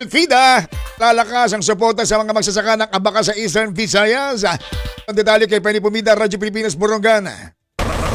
FIDA, lalakas ang suporta sa mga magsasaka ng abaka sa Eastern Visayas. Ang detalye kay Penny Pumida, Radyo Pilipinas, Borongan.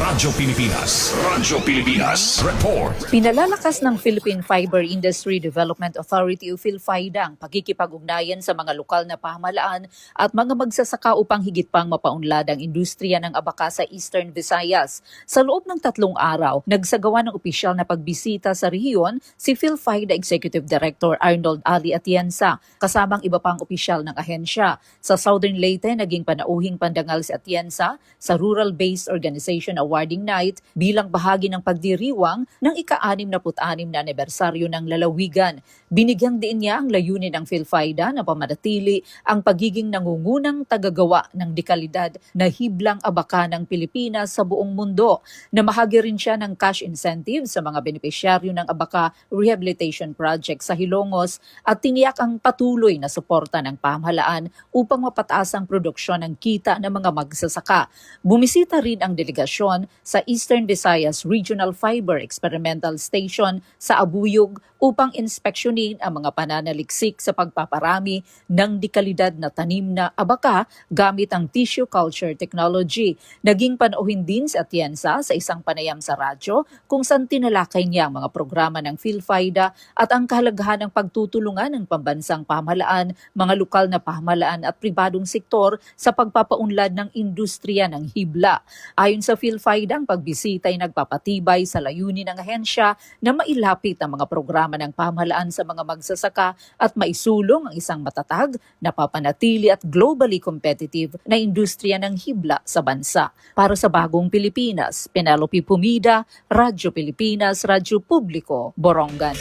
Radyo Pilipinas. Radyo Pilipinas. Report. Pinalalakas ng Philippine Fiber Industry Development Authority o PhilFIDA ang pagkikipag-ugnayan sa mga lokal na pamahalaan at mga magsasaka upang higit pang mapaunlad ang industriya ng abaka sa Eastern Visayas. Sa loob ng 3 araw, nagsagawa ng opisyal na pagbisita sa rehiyon si PhilFIDA Executive Director Arnold Ali Atienza, kasamang iba pang opisyal ng ahensya. Sa Southern Leyte, naging panauhing pandangal si Atienza sa Rural-Based Organization Awarding Night bilang bahagi ng pagdiriwang ng ika-66 na anibersaryo ng lalawigan. Binigyang diin niya ang layunin ng PhilFIDA na pamanatili ang pagiging nangungunang tagagawa ng dekalidad na hiblang abaka ng Pilipinas sa buong mundo. Namahagi rin siya ng cash incentive sa mga benepisyaryo ng abaka rehabilitation project sa Hilongos at tiniyak ang patuloy na suporta ng pamahalaan upang mapataas ang produksyon ng kita ng mga magsasaka. Bumisita rin ang delegasyon sa Eastern Visayas Regional Fiber Experimental Station sa Abuyog upang inspeksyonin ang mga pananaliksik sa pagpaparami ng dekalidad na tanim na abaka gamit ang tissue culture technology. Naging panauhin din si Atienza sa isang panayam sa radyo kung saan tinalakay niya ang mga programa ng PhilFIDA at ang kahalagahan ng pagtutulungan ng pambansang pamahalaan, mga lokal na pamahalaan at pribadong sektor sa pagpapaunlad ng industriya ng hibla. Ayon sa PhilFIDA, ang pagbisita ay nagpapatibay sa layunin ng ahensya na mailapit ang mga programa ng pamahalaan sa mga magsasaka at maisulong ang isang matatag, napapanatili at globally competitive na industriya ng hibla sa bansa. Para sa Bagong Pilipinas, Penelope Pumida, Radyo Pilipinas, Radyo Publiko, Borongan.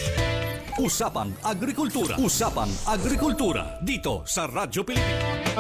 Usapan Agrikultura. Usapan Agrikultura. Dito sa Radyo Pilipinas.